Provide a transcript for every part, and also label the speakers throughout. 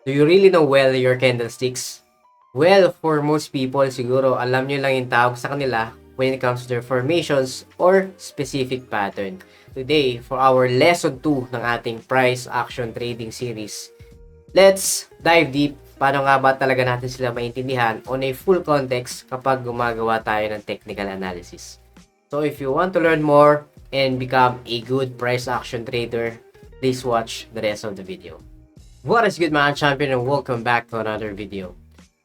Speaker 1: Do you really know well your candlesticks? Well, for most people, siguro alam nyo lang yung tawag sa kanila when it comes to their formations or specific pattern. Today, for our lesson 2 ng ating price action trading series, let's dive deep. Paano nga ba talaga natin sila maintindihan on a full context kapag gumagawa tayo ng technical analysis? So if you want to learn more and become a good price action trader, please watch the rest of the video. What is good, mga champion, and welcome back to another video.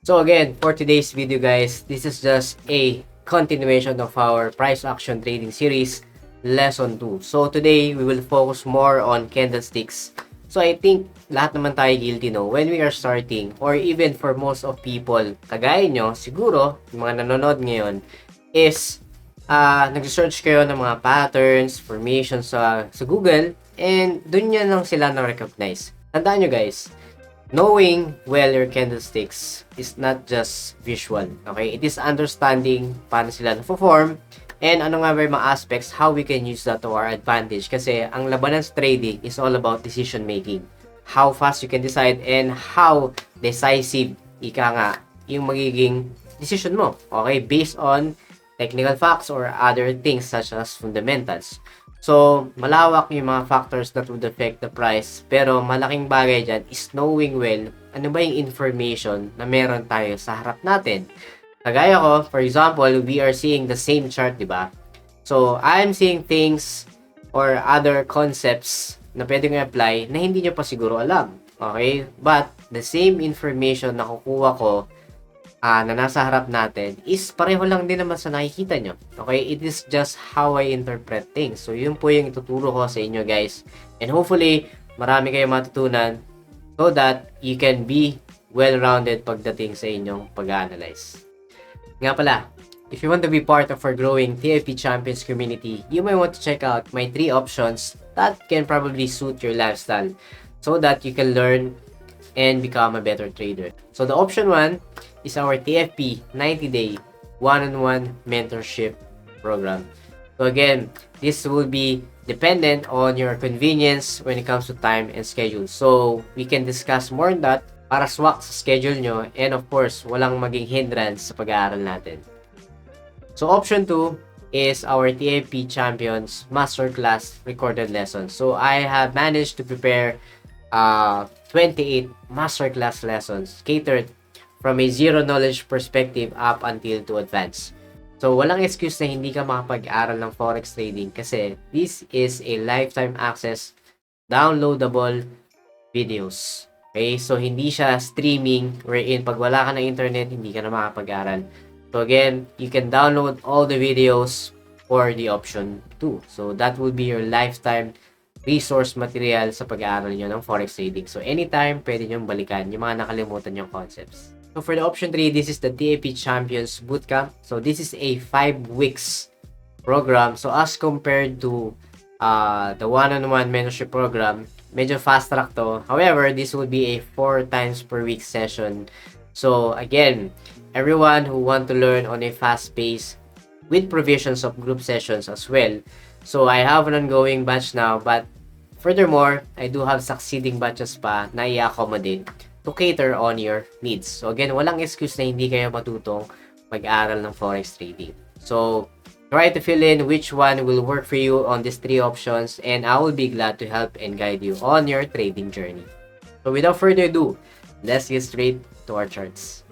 Speaker 1: So again, for today's video, guys, this is just a continuation of our price action trading series, lesson 2. So today, we will focus more on candlesticks. So I think lahat naman tayo guilty, no, when we are starting, or even for most of people, kagaya nyo, siguro, yung mga nanonood ngayon, is nag-search kayo ng mga patterns, formations sa Google, and dun nyo lang sila na-recognize. Tandaan nyo, guys, knowing well your candlesticks is not just visual, okay? It is understanding paano sila na-perform and ano nga ba yung mga aspects how we can use that to our advantage. Kasi ang labanan sa trading is all about decision making. How fast you can decide and how decisive nga yung magiging decision mo, okay? Based on technical facts or other things such as fundamentals. So, malawak yung mga factors that would affect the price, pero malaking bagay dyan is knowing well ano ba yung information na meron tayo sa harap natin. Kagaya ko, for example, we are seeing the same chart, di ba? So, I'm seeing things or other concepts na pwede nyo apply na hindi nyo pa siguro alam. Okay? But, the same information na kukuha ko na nasa harap natin is pareho lang din naman sa nakikita nyo. Okay? It is just how I interpret things. So, yun po yung ituturo ko sa inyo, guys. And hopefully, marami kayong matutunan so that you can be well-rounded pagdating sa inyong pag-analyze. Nga pala, if you want to be part of our growing TFP Champions community, you might want to check out my 3 options that can probably suit your lifestyle so that you can learn and become a better trader. So the option 1 is our TFP 90-day one-on-one mentorship program. So again, this will be dependent on your convenience when it comes to time and schedule. So we can discuss more on that para swak sa schedule nyo and of course, walang maging hindrance sa pag-aaral natin. So option 2 is our TFP Champions Masterclass recorded lessons. So I have managed to prepare 28 masterclass lessons catered from a zero knowledge perspective up until to advanced. So, walang excuse na hindi ka makapag-aral ng forex trading kasi this is a lifetime access downloadable videos. Okay? So, hindi siya streaming wherein pag wala ka ng internet, hindi ka na makapag-aral. So, again, you can download all the videos for the option 2. So, that will be your lifetime resource material sa pag-aaral nyo ng forex trading. So, anytime, pwede nyo balikan yung mga nakalimutan yung concepts. So, for the option 3, this is the TFP Champions Bootcamp. So, this is a 5 weeks program. So, as compared to the one-on-one mentorship program, medyo fast track to. However, this will be a 4 times per week session. So, again, everyone who want to learn on a fast pace with provisions of group sessions as well. So, I have an ongoing batch now, but furthermore, I do have succeeding batches pa na i-accommodate to cater on your needs. So again, walang excuse na hindi kayo matutong mag-aral ng forex trading. So, try to fill in which one will work for you on these 3 options and I will be glad to help and guide you on your trading journey. So without further ado, let's get straight to our charts.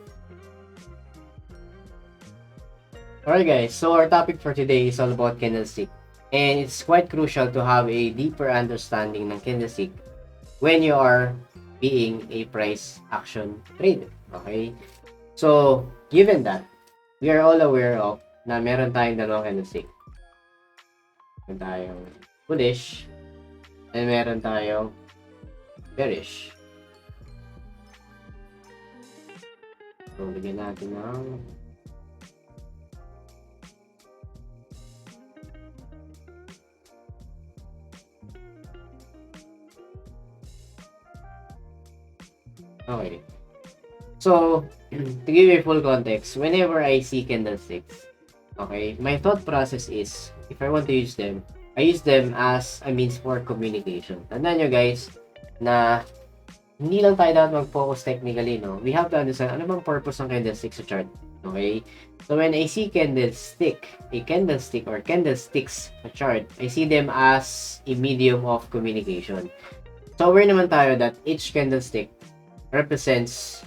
Speaker 1: Alright guys, so our topic for today is all about candlestick. And it's quite crucial to have a deeper understanding ng candlestick when you are being a price action trader. Okay? So, given that, we are all aware of na meron tayong dalawang candlestick. Meron tayong bullish and meron tayong bearish. So, lagyan natin ng okay. So, to give you full context, whenever I see candlesticks, okay, my thought process is, if I want to use them, I use them as a means for communication. Tandaan nyo guys, na hindi lang tayo dapat mag-focus technically, no? We have to understand ano bang purpose ng candlestick sa chart. Okay? So when I see a candlestick or candlesticks sa chart, I see them as a medium of communication. So aware naman tayo that each candlestick represents,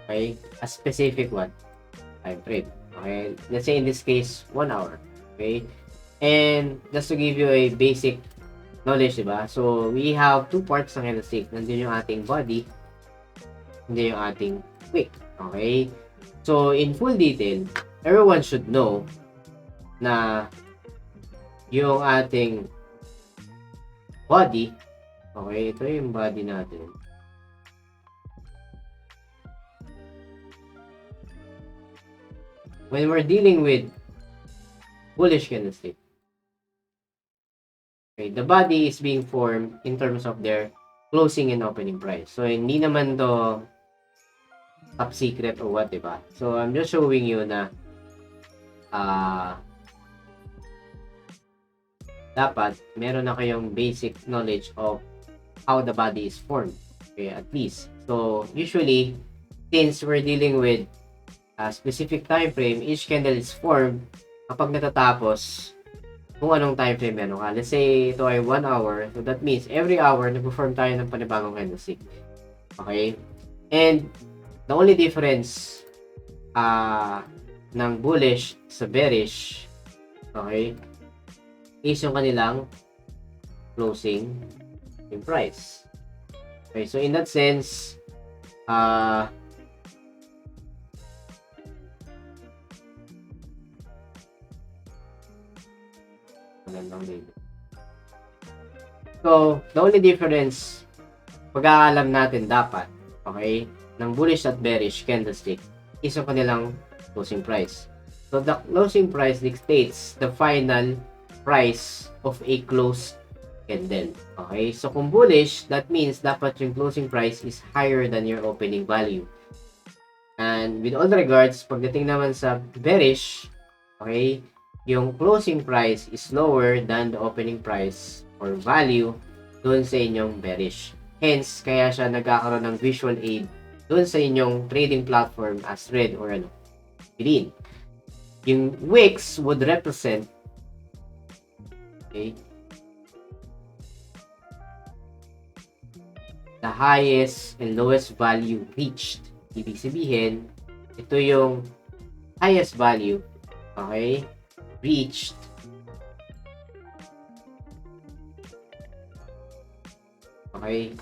Speaker 1: okay, a specific time frame. Okay? Let's say in this case, 1 hour. Okay? And just to give you a basic knowledge, diba? So, we have two parts ng candlestick. Nandun yung ating body, nandun yung ating wick. Okay? So, in full detail, everyone should know na yung ating body, okay, ito yung body natin. When we're dealing with bullish candlestick, okay, the body is being formed in terms of their closing and opening price. So, hindi naman to top secret or what, diba? So, I'm just showing you na dapat meron na kayong basic knowledge of how the body is formed. Okay, at least. So, usually, since we're dealing with a specific time frame, each candle is formed kapag natatapos kung anong time frame meron ka. Let's say, ito ay 1 hour. So, that means, every hour, nag-perform tayo ng panibagong candlestick. Okay? And, the only difference ng bullish sa bearish, okay, is yung kanilang closing in price. Okay, so in that sense, so, the only difference, pagkakalam natin dapat, okay, ng bullish at bearish candlestick is yung kanilang closing price. So, the closing price dictates the final price of a closed candle. Okay? So, kung bullish, that means dapat yung closing price is higher than your opening value. And with all regards, pagdating naman sa bearish, okay, yung closing price is lower than the opening price or value doon sa inyong bearish. Hence, kaya siya nagkakaroon ng visual aid doon sa inyong trading platform as red or green. Yung wicks would represent, okay, the highest and lowest value reached. Ibig sabihin, ito yung highest value, okay, reached okay,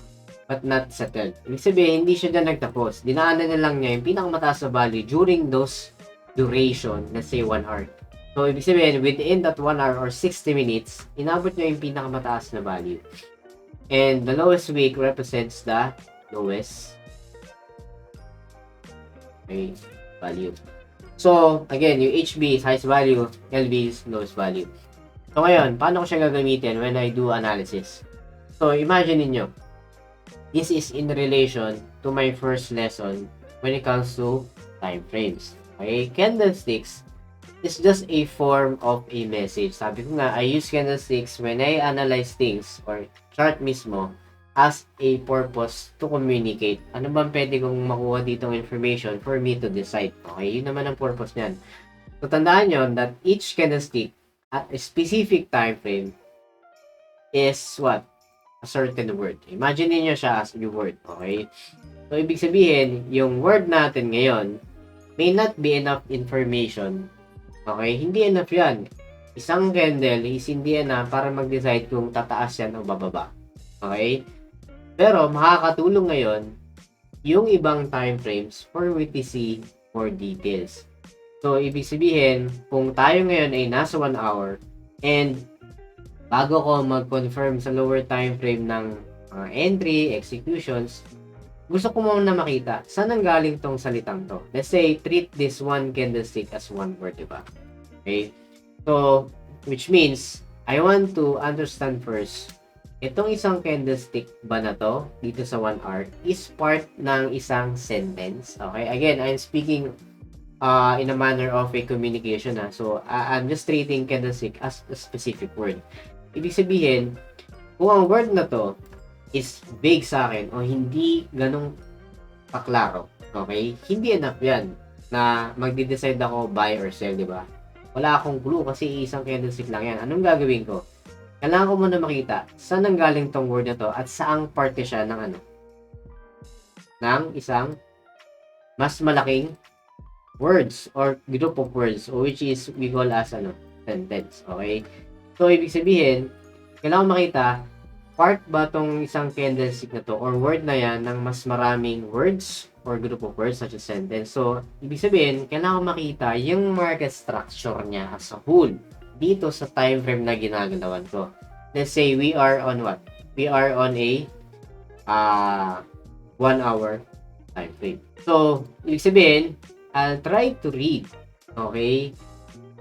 Speaker 1: but not settled. Ibig sabihin, hindi siya dyan nagtapos. Dinaanan na lang niya yung pinakamataas na value during those duration, let's say 1 hour. So, ibig sabihin, within that 1 hour or 60 minutes, inabot niya yung pinakamataas na value. And the lowest wick represents the lowest, okay, value. So, again, yung HB is highest value, LB is lowest value. So, ngayon, paano ko siya gagamitin when I do analysis? So, imagine niyo, this is in relation to my first lesson when it comes to time frames. Okay? Candlesticks is just a form of a message. Sabi ko nga, I use candlesticks when I analyze things or chart mismo as a purpose to communicate. Ano bang pwede kong makuha ditong information for me to decide? Okay? Yun naman ang purpose niyan. So, tandaan nyo that each candlestick at a specific time frame is what? A certain word. Imagine niyo siya as a word. Okay? So, ibig sabihin, yung word natin ngayon may not be enough information. Okay? Hindi enough yan. Isang candle is hindi enough para mag-decide kung tataas yan o bababa. Okay? Pero, makakatulong ngayon yung ibang time frames for we to see more details. So, ibig sabihin, kung tayo ngayon ay nasa 1 hour and bago ko mag-confirm sa lower time frame ng entry, executions, gusto ko muna makita saan ang galing tong salitang to. Let's say, treat this one candlestick as one word, diba? Okay? So, which means, I want to understand first, itong isang candlestick ba na to, dito sa 1 hour, is part ng isang sentence. Okay? Again, I'm speaking in a manner of a communication. So, I'm just treating candlestick as a specific word. Ibig sabihin, kung ang word na to is vague sa akin o hindi ganong kaklaro, okay? Hindi enough yan na magde-decide ako buy or sell, di ba? Wala akong clue kasi isang candlestick lang yan. Anong gagawin ko? Kailangan ko muna makita saan nanggaling tong word na to at saang parte siya ng ng isang mas malaking words or group of words which is we call as sentence, okay? So, ibig sabihin, kailangan makita part ba tong isang candlestick na to or word na yan ng mas maraming words or group of words such as sentence. So, ibig sabihin, kailangan makita yung market structure niya as a whole dito sa time frame na ginagalawan ko. Let's say we are on what? We are on a 1 hour time frame. So, ibig sabihin, I'll try to read, okay,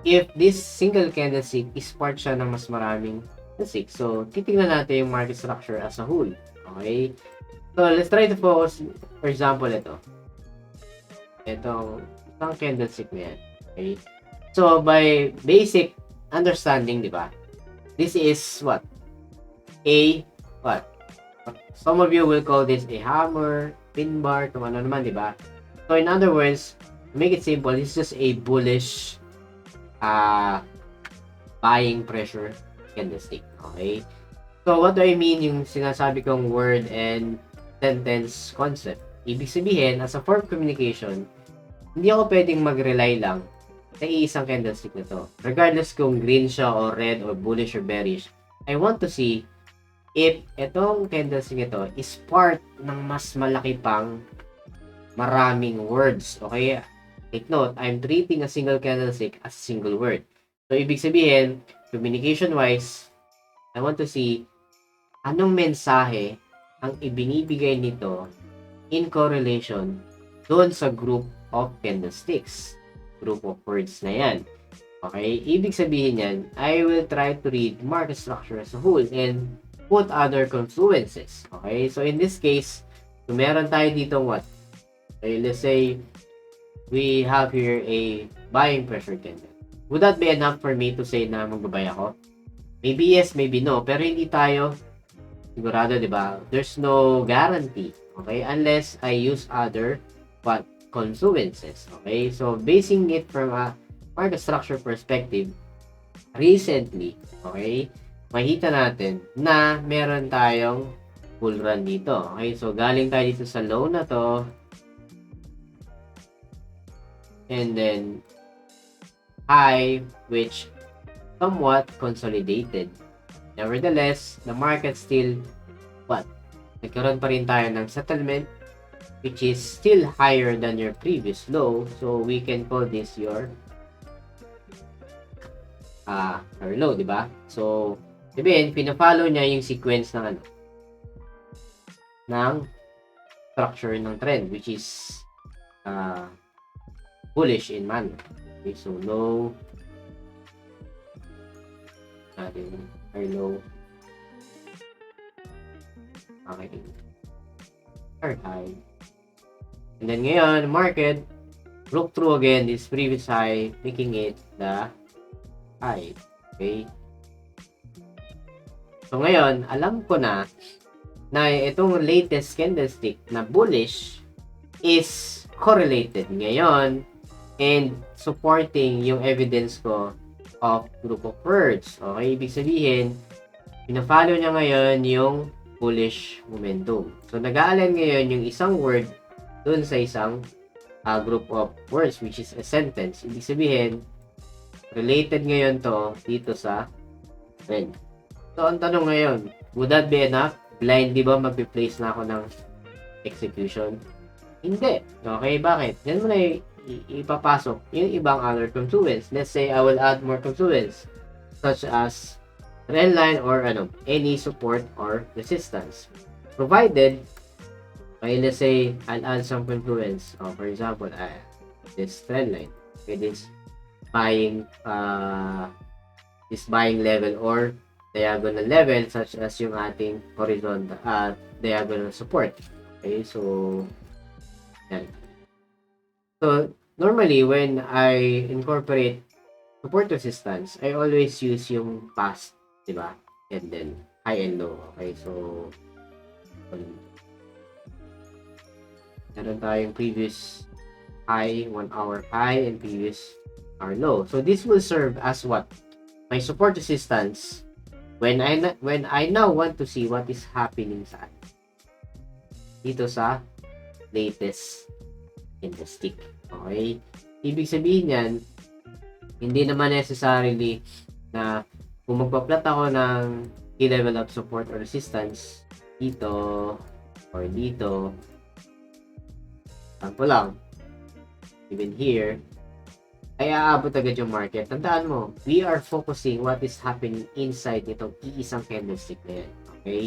Speaker 1: if this single candlestick is part siya ng mas maraming candlestick. So, titingnan natin yung market structure as a whole. Okay? So, let's try to focus, for example, itong isang candlestick na yan. Okay? So, by basic understanding, di ba? This is what? What? Some of you will call this a hammer, pin bar, kung ano naman, di ba? So, in other words, to make it simple, this is just a bullish buying pressure candlestick. Okay? So, what do I mean yung sinasabi kong word and sentence concept? Ibig sabihin, as a form of communication, hindi ako pwedeng mag-rely lang sa isang candlestick na to. Regardless kung green siya or red or bullish or bearish, I want to see if itong candlestick ito is part ng mas malaki pang maraming words. Okay? Take note, I'm treating a single candlestick as a single word. So, ibig sabihin, communication-wise, I want to see anong mensahe ang ibinibigay nito in correlation doon sa group of candlesticks. Group of words na yan. Okay? Ibig sabihin yan, I will try to read market structure as a whole and put other confluences. Okay? So, in this case, so meron tayo dito what? Okay, let's say, we have here a buying pressure candle. Would that be enough for me to say na magbabay ako? Maybe yes, maybe no. Pero hindi tayo sigurado, di ba? There's no guarantee. Okay? Unless I use other confluences. Okay? So, basing it from a market structure perspective, recently, okay, makita natin na meron tayong bull run dito. Okay? So, galing tayo dito sa low na to. And then, high, which somewhat consolidated. Nevertheless, the market still, nagkaroon pa rin tayo ng settlement, which is still higher than your previous low. So, we can call this your low, di ba? So, sabihin, pina-follow niya yung sequence ng structure ng trend, which is bullish in manner. Okay, so low, low, okay, high, and then ngayon, market broke through again this previous high, making it the high. Okay, so ngayon, alam ko na itong latest candlestick na bullish is correlated ngayon and supporting yung evidence ko of group of words. Okay, ibig sabihin, pina-follow niya ngayon yung bullish momentum. So, nag-aalign ngayon yung isang word dun sa isang group of words, which is a sentence. Ibig sabihin, related ngayon to dito sa trend. So, ang tanong ngayon, would that be enough? Blind, di ba mag-place na ako ng execution? Hindi. Okay, bakit? Yan mo na ipapasok yung ibang other confluence. Let's say, I will add more confluence such as trend line or any support or resistance. Provided, okay, let's say, I'll add some confluence. For example, this trend line. Okay, this buying level or diagonal level such as yung ating horizontal diagonal support. Okay, so yan. So, normally, when I incorporate support resistance, I always use yung past, di ba? And then, high and low. Okay, so, Meron tayong previous high, 1 hour high, and previous hour low. So this will serve as what? My support resistance when I now want to see what is happening sa dito sa latest candlestick. Okay? Ibig sabihin yan, hindi naman necessarily na kung magpa-plot ako ng key level of support or resistance dito or dito, sample lang, even here, ay aabot agad yung market. Tandaan mo, we are focusing what is happening inside nitong iisang candlestick na yan. Okay?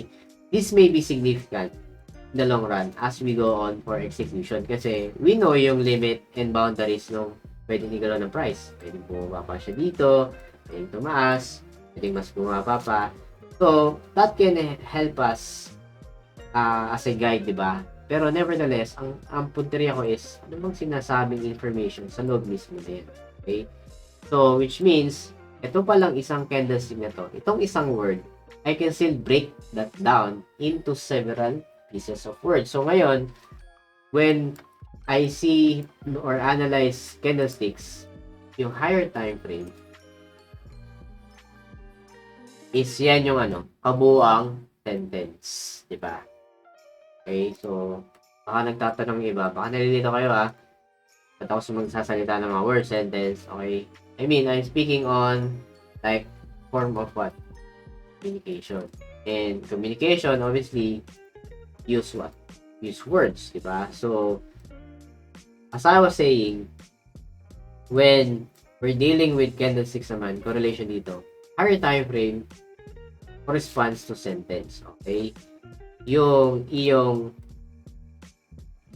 Speaker 1: This may be significant in the long run as we go on for execution kasi we know yung limit and boundaries nung pwedeng igalaw ng price. Pwedeng bumaba pa siya dito, pwedeng tumaas, pwedeng mas bumaba pa. So, that can help us as a guide, di ba? Pero nevertheless, ang punteriya ko is, ano bang sinasabing information sa loob mismo na yan? Okay? So, which means, ito palang isang candlestick na to. Itong isang word, I can still break that down into several pieces of words. So, ngayon, when I see or analyze candlesticks, yung higher time frame, is yan yung kabuuang sentence. Diba? Okay, so, baka nagtatanong iba, baka nalilito kayo ba't ako magsasalita ng mga word sentence, okay? I mean, I'm speaking on, like, form of what? Communication. And communication, obviously, use what? Use words, diba? So, as I was saying, when we're dealing with candlesticks naman, correlation dito, higher time frame corresponds to sentence, okay? Yung iyong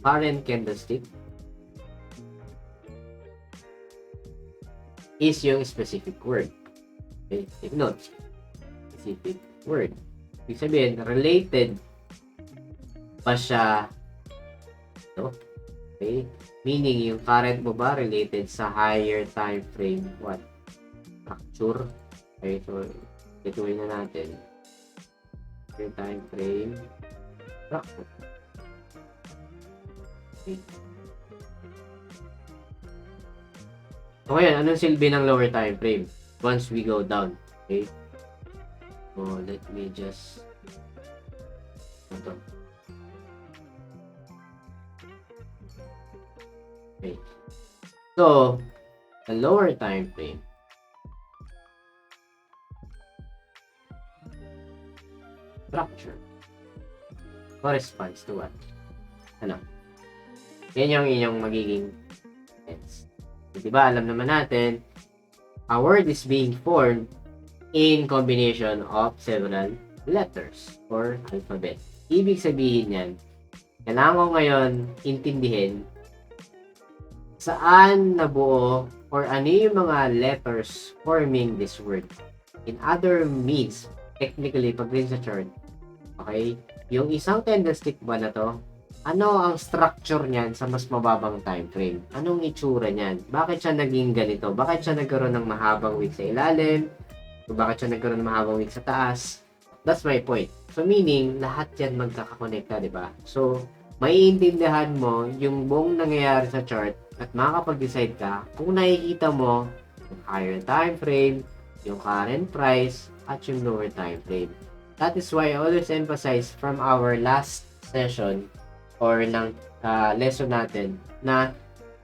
Speaker 1: current candlestick is yung specific word. Okay? Take note. Specific word. Ibig sabihin, related pa siya ito. Okay? Meaning, yung current mo ba related sa higher time frame what? Structure. Okay, so ituloy na natin. Higher time frame structure. Okay. So, ngayon, anong silbi ng lower time frame? Once we go down. Okay? So, let me just ito. Okay. So, the lower time frame structure corresponds to what? Yan yung inyong magiging sense. Diba, alam naman natin, a word is being formed in combination of several letters or alphabet. Ibig sabihin yan, kailangan ko ngayon intindihin saan nabuo or ano yung mga letters forming this word. In other means, technically, pag rin sa chart, okay, yung isang candlestick ba na to, ano ang structure niyan sa mas mababang time frame? Anong itsura niyan? Bakit siya naging ganito? Bakit siya nagkaroon ng mahabang wick sa ilalim? O bakit siya nagkaroon ng mahabang wick sa taas? That's my point. So, meaning, lahat yan magkakakonekta, di ba? So, maiintindihan mo yung buong nangyayari sa chart at makakapag-decide ka kung nakikita mo yung higher time frame, yung current price, at yung lower time frame. That is why I always emphasize from our last session or ng lesson natin na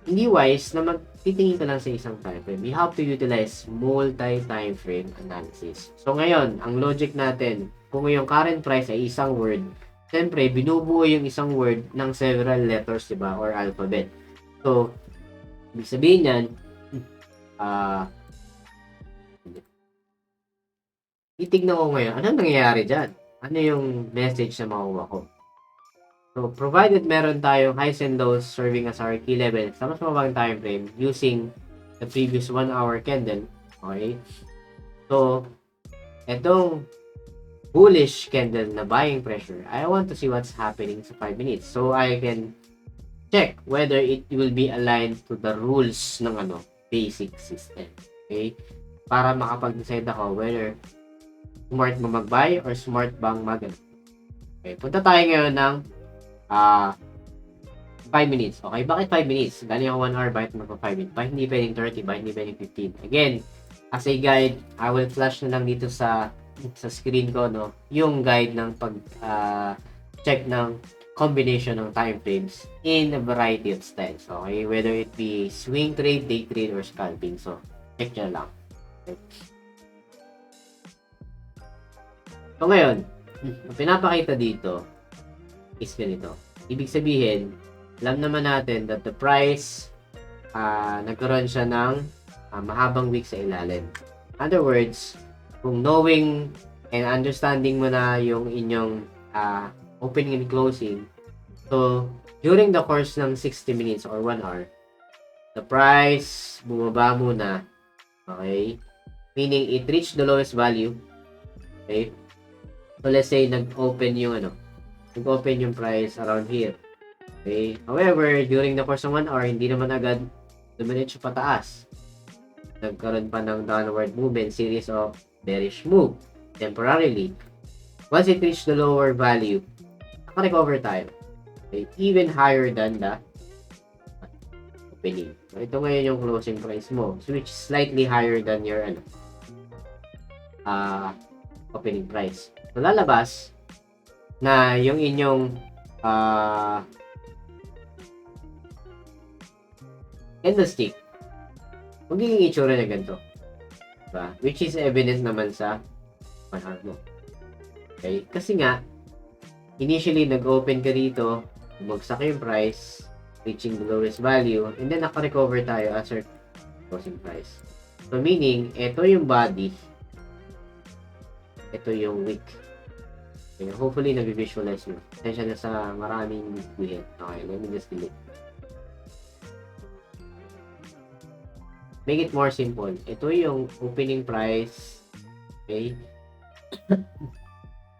Speaker 1: hindi wise na magtitingin ka lang sa isang time frame. You have to utilize multi-time frame analysis. So ngayon, ang logic natin, kung yung current price ay isang word, siyempre, binubuo yung isang word ng several letters, diba? Or alphabet. So, ibig sabihin yan, titignan ko ngayon, anong nangyayari dyan? Ano yung message na makuha ko? So, provided meron tayong highs and lows serving as our key level sa mas mababang time frame using the previous 1 hour candle, okay? So, etong bullish candle na buying pressure, I want to see what's happening sa 5 minutes. So, I can check whether it will be aligned to the rules ng basic system. Okay? Para makapag-decide ako whether smart ba mag-buy or smart bang Okay, punta tayo ngayon ng 5 minutes. Okay, bakit 5 minutes? Galing ako 1 hour, bakit magpa 5 minutes? Bakit hindi pwedeng 30? Bakit hindi pwedeng 15? Again, as a guide, I will flash na lang dito sa screen ko, no, yung guide ng pag check ng combination ng time frames in a variety of styles. Okay, whether it be swing trade, day trade, or scalping. So, check nyo lang. Okay. So, ngayon, ang pinapakita dito is ganito. Ibig sabihin, alam naman natin that the price nagkaroon siya ng mahabang wick sa ilalim. In other words, kung knowing and understanding mo na yung inyong opening and closing, so during the course ng 60 minutes or 1 hour, the price bumaba muna. Okay? Meaning it reached the lowest value. Okay? So let's say nag-open yung nag-open yung price around here. Okay? However, during the course of 1 hour, hindi naman agad dumiretso pataas. Nagkaroon pa ng downward movement, series of bearish move temporarily. Once it reached the lower value, naka-recover tayo. Okay? Even higher than the opening. So, ito ngayon yung closing price mo, which is slightly higher than your opening price. So, lalabas na yung inyong candlestick, magiging itsura na ganito. Diba? Which is evident naman sa 1 hour mo. Okay? Kasi nga, initially, nag-open ka dito, bumagsak yung price, reaching the lowest value, and then naka-recover tayo as our closing price. So, meaning, ito yung body, ito yung wick. Okay, hopefully, nag-visualize mo. Attention na sa maraming guhit. Okay, let me just delete. Make it more simple. Ito yung opening price. Okay?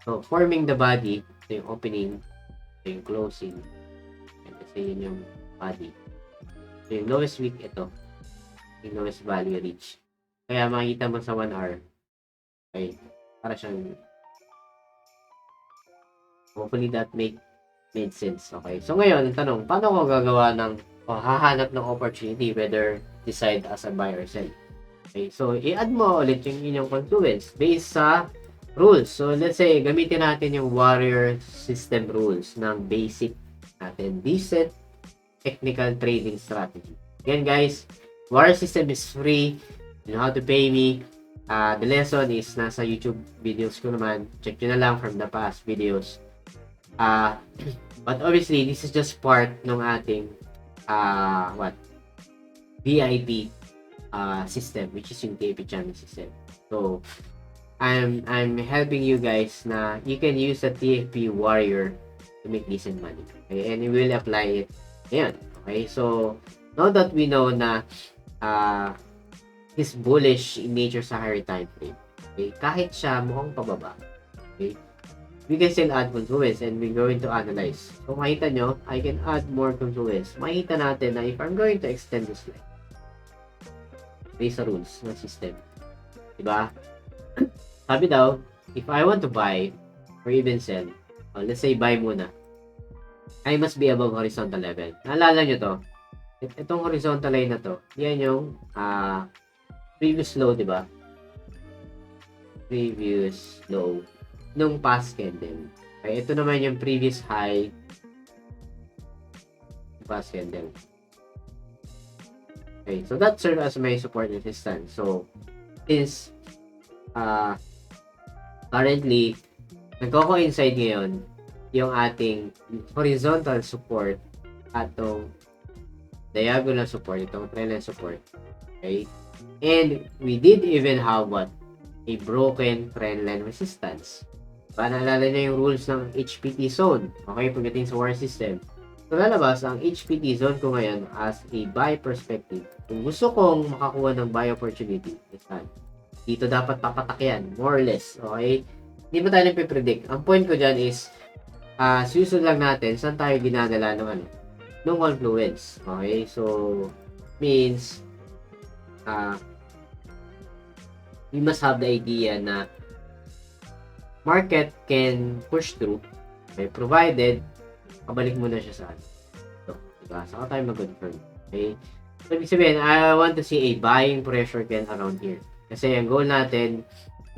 Speaker 1: So, forming the body, ito yung opening, ito yung closing. Ito yun yung body. So, yung lowest wick, ito. Yung lowest value reach. Kaya makikita mo sa 1 hour. Okay? Para siyang hopefully that made sense. Okay? So, ngayon, ang tanong, paano ko gagawa ng hahanap ng opportunity whether decide as a buy or sell? Okay? So, i-add mo ulit yung inyong confluence based sa rules. So, let's say, gamitin natin yung warrior system rules ng basic natin. Decent technical trading strategy. Again, guys, warrior system is free. You know how to pay me. The lesson is nasa YouTube videos ko naman. Check nyo na lang from the past videos. But obviously, this is just part ng ating VIP system, which is yung TAP channel system. So, I'm helping you guys na you can use a TFP warrior to make decent money. Okay? And we will apply it. Ayan. Okay? So, now that we know na is bullish in nature sa higher time frame. Okay? Kahit siya mukhang pababa. Okay? We can still add confluence and we're going to analyze. So, makita nyo, I can add more confluence. Makita natin na if I'm going to extend this line based sa rules ng system. Diba? Sabi daw, if I want to buy or even sell, let's say buy muna, I must be above horizontal level. Naalala nyo to? Itong horizontal line na to, yan yung previous low, diba? Previous low nung past candle. Okay, ito naman yung previous high past candle. Okay, so that serves as my support resistance. So, since currently, nagko-coincide ngayon yung ating horizontal support at itong diagonal support, itong trendline support. Okay? And we did even have what? A broken trendline resistance. Naalala niyo yung rules ng HPT zone. Okay? Pagdating sa war system. So, lalabas ang HPT zone ko ngayon as a buy perspective. Kung gusto kong makakuha ng buy opportunity, dito dapat papatak yan, more or less. Okay? Hindi ba tayo nagpipredict? Ang point ko dyan is, susunod lang natin saan tayo ginadala ng ng confluence. Okay? So, means, we must have the idea na market can push through Okay, provided, kabalik mo na siya sa ano. So, diba? Saka tayo mag-confirm. Okay? So, ibig sabihin, I want to see a buying pressure can around here. Kasi ang goal natin,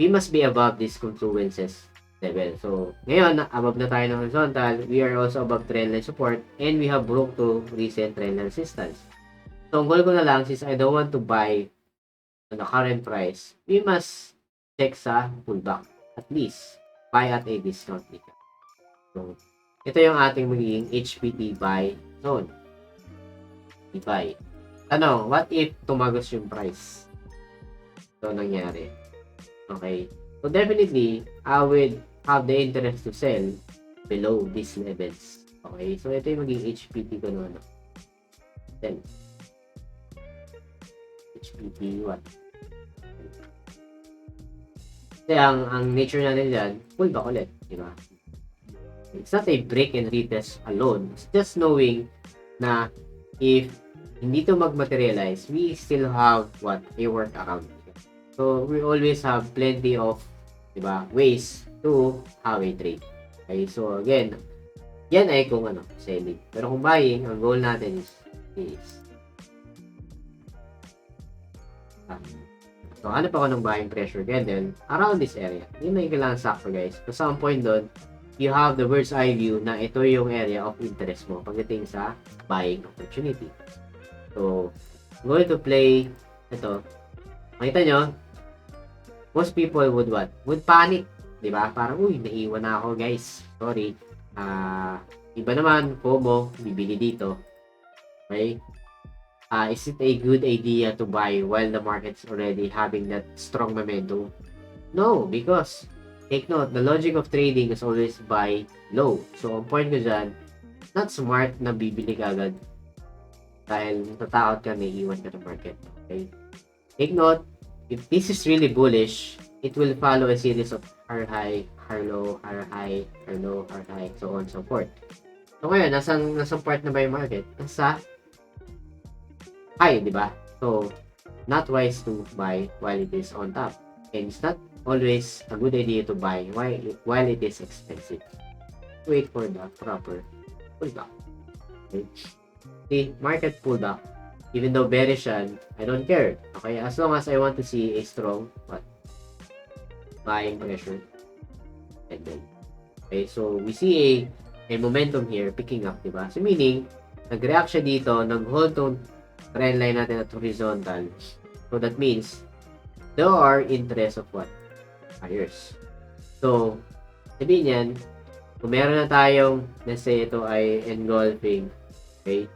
Speaker 1: we must be above these confluences level. So, ngayon, above na tayo ng horizontal, we are also above trendline support, and we have broke to recent trendline resistance. So, ang goal ko na lang, since I don't want to buy on the current price, we must check sa pullback. At least, buy at a discount dito. So, ito yung ating magiging HPT buy zone. Buy. Tanong, what if tumagos yung price? Ito nangyari. Okay. So, definitely, I would have the interest to sell below these levels. Okay. So, ito yung magiging HPT ko na ano. Then, HPT what? Kasi ang nature natin dyan, pullback ulit. Diba? It's not a break and retest alone. It's just knowing na if hindi to mag-materialize, we still have what? A workaround. So, we always have plenty of, diba, ways to have a trade. Okay, so again, yan ay kung ano, selling. Pero kung buying, ang goal natin is so, ano pa ako ng buying pressure candle around this area. Hindi na yung kailangan sakto, guys. So, some point doon, you have the bird's eye view na ito yung area of interest mo pagdating sa buying opportunity. So, I'm going to play ito. Makita nyo, most people would what? Would panic. Diba? Parang, uy, naiwan na ako, guys. Sorry. Iba naman, FOMO, bibili dito. Okay? Is it a good idea to buy while the market's already having that strong momentum? No, because take note, the logic of trading is always buy low. So, ang point ko dyan, not smart na bibili ka agad dahil natatakot ka na iiwan ka ng market. Okay? Take note, if this is really bullish, it will follow a series of higher high, higher low, higher high, higher low, higher high, so on and so forth. So, ngayon, nasang part na ba yung market? Nasa high, di ba? So, not wise to buy while it is on top. And it's not always a good idea to buy while it is expensive. Wait for the proper pullback. Okay? See, market pullback, even though bearish yan, I don't care. Okay? As long as I want to see a strong buying pressure. And then, okay? So, we see a momentum here picking up, di ba? So, meaning, nag-react siya dito, nag-hold tong trend line natin at horizontal. So, that means, there are interest of what? Buyers. So, sabihin yan, kung meron na tayong, let's say, ito ay engulfing, okay?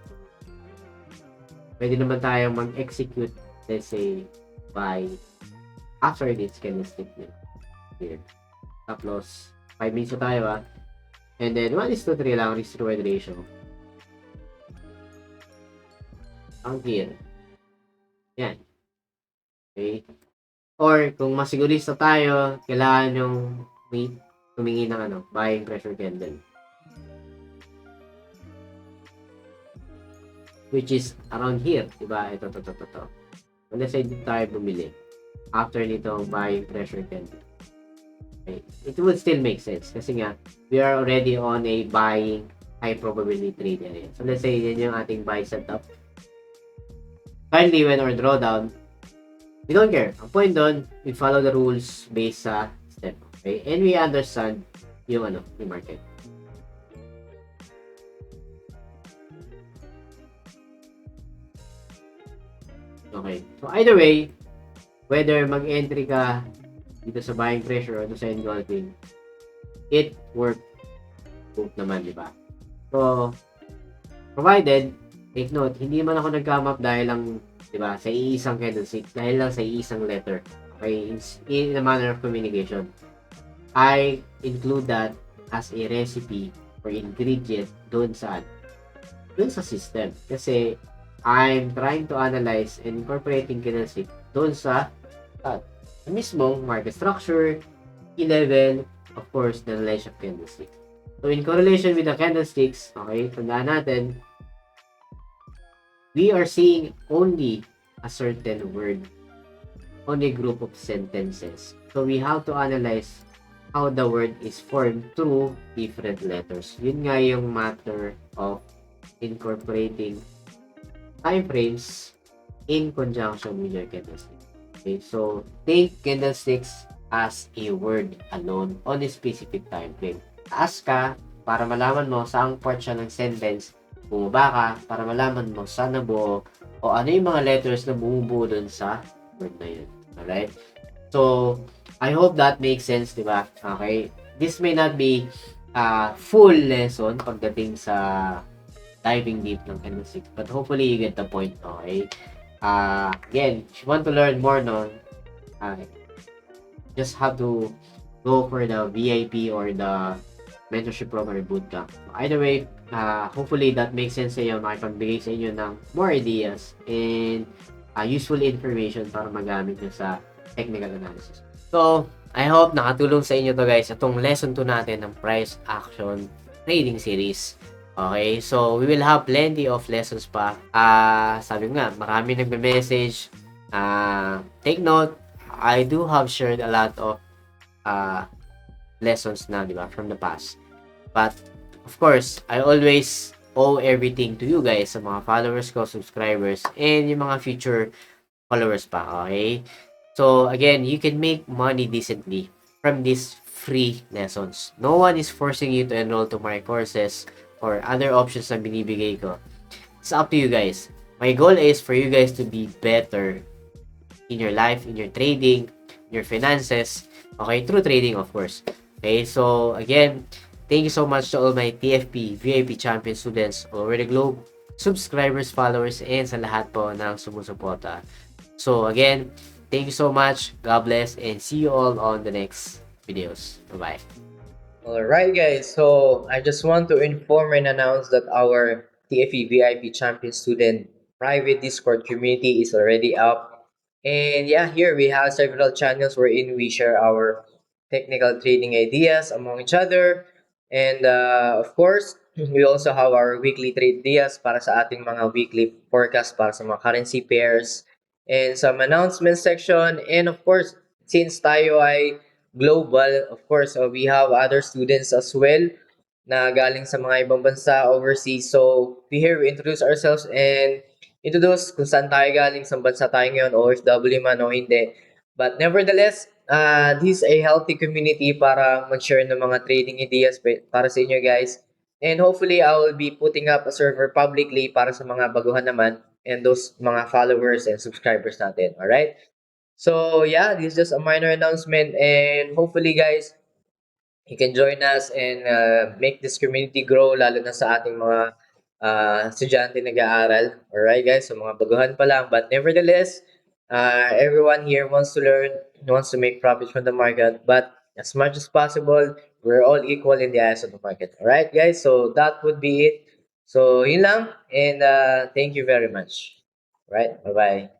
Speaker 1: Pwede naman tayong mag-execute, let's say, by after this candlestick here. Tapos, 5 minutes na tayo, and then, 1:3 lang risk-reward ratio. Ang here. Yan. Okay. Or, kung masigurista tayo, kailangan yung tumingi ng buying pressure candle. Which is around here. Diba? Ito. Let's say dito tayo bumili. After nitong buying pressure candle. Okay. It would still make sense. Kasi nga, we are already on a buying high probability trade area. So, let's say, yan yung ating buy setup. Finally, when our drawdown, we don't care. Ang point doon, we follow the rules based sa step. Okay? And we understand yung yung market. Okay. So, either way, whether mag-entry ka dito sa buying pressure o sa engulfing, it worked naman, di ba? So, provided, take note, hindi man ako nagkamap dahil lang, di ba, sa iisang candlestick, dahil lang sa iisang letter. Okay, in a manner of communication. I include that as a recipe or ingredient doon sa system. Kasi, I'm trying to analyze and incorporating candlestick doon sa mismong market structure, key level, of course, the knowledge of candlestick. So, in correlation with the candlesticks, okay, tandaan natin, we are seeing only a certain word on a group of sentences. So, we have to analyze how the word is formed through different letters. Yun nga yung matter of incorporating time frames in conjunction with your candlestick. Okay, so think candlesticks as a word alone on a specific time frame. Taas ka para malaman mo saang part siya ng sentence. Bumaba ka para malaman mo saan nabuo o ano yung mga letters na bumubuo dun sa word na yun. Alright? So, I hope that makes sense, di ba? Okay? This may not be a full lesson pagdating sa diving deep ng candlesticks, but hopefully you get the point, okay? Again, if you want to learn more no, uh, just have to go for the VIP or the mentorship program or bootcamp. Either way, hopefully that makes sense sa iyo, makipagbigay sa inyo ng more ideas and useful information para magamit nyo sa technical analysis. So, I hope nakatulong sa inyo to guys, itong lesson 2 natin ng price action trading series. Okay, so we will have plenty of lessons pa. Sabi nga, marami nagme-message. Take note, I do have shared a lot of lessons na, di ba, from the past. But, of course, I always owe everything to you guys, sa mga followers ko, subscribers, and yung mga future followers pa, okay? So, again, you can make money decently from these free lessons. No one is forcing you to enroll to my courses or other options na binibigay ko. It's up to you guys. My goal is for you guys to be better in your life, in your trading, your finances, okay, through trading of course. Okay, so again, thank you so much to all my TFP VIP champion students all over the globe, subscribers, followers, and sa lahat po ng sumusuporta. So again, thank you so much, God bless, and see you all on the next videos. Bye-bye.
Speaker 2: Alright guys, so I just want to inform and announce that our TFE VIP Champion Student private Discord community is already up. And yeah, here we have several channels wherein we share our technical trading ideas among each other. And of course, we also have our weekly trade ideas para sa ating mga weekly forecast para sa mga currency pairs and some announcement section. And of course, since tayo ay global, of course, we have other students as well na galing sa mga ibang bansa overseas. So, we introduce ourselves and introduce kung saan tayo galing, sa bansa tayo ngayon, OFW man o hindi. But nevertheless, this is a healthy community para mag-share ng mga trading ideas para sa inyo guys. And hopefully, I will be putting up a server publicly para sa mga baguhan naman and those mga followers and subscribers natin. Alright? So yeah, this is just a minor announcement, and hopefully, guys, you can join us and make this community grow, lalo na sa ating mga estudyante nag-aaral. Alright, guys, so mga baguhan pa lang. But nevertheless, everyone here wants to learn, wants to make profit from the market, but as much as possible, we're all equal in the eyes of the market. Alright, guys, so that would be it. So, yun lang, and thank you very much. Right, bye-bye.